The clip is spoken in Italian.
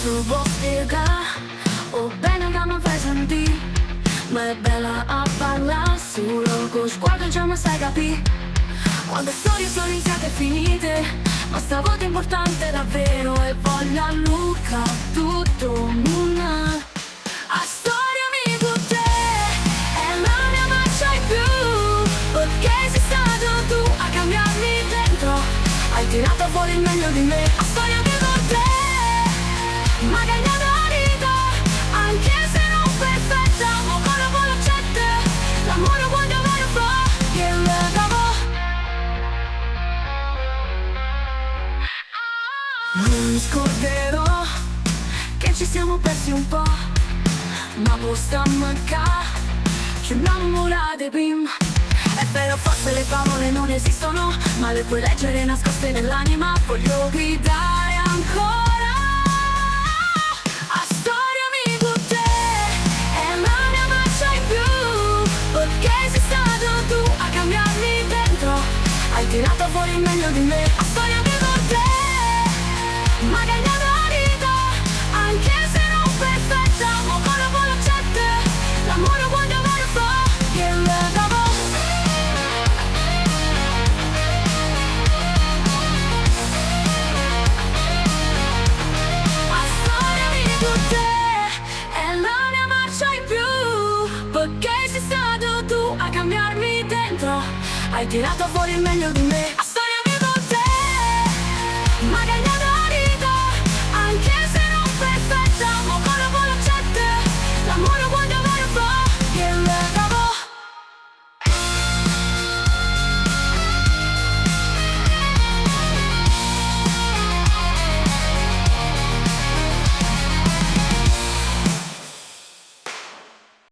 devo spiegare, oh bene che mi fai sentire, ma è bella a parlare solo con sguardo già mi sai capire. Quando storie sono iniziate e finite, ma sta volta è importante davvero e voglio a Luca tutto una. A storia mi con te, è la mia marcia in più, perché sei stato tu a cambiarmi dentro, hai tirato fuori il meglio di me. A storia mi con te, ma cambiato la vita, anche se non perfetta, ma con la buona accetta, l'amore quando vero fa, che le cavo. Non mi scorderò che ci siamo persi un po', ma posta a mancare, ci innamorate prima. È vero, forse le favole non esistono, ma le puoi leggere nascoste nell'anima. Voglio gridare ancora a storia mi con te, è la mia marcia in più, perché sei stato tu a cambiarmi dentro, hai tirato fuori il meglio di me. A storia mi con te, ma cambiato la vita, anche se non perfetta, ma con la buona accetta, l'amore quando vero fa, che le cavo. A storia mi con te, è la mia marcia in più, perché sei stato tu a cambiarmi dentro, hai tirato fuori il meglio di me.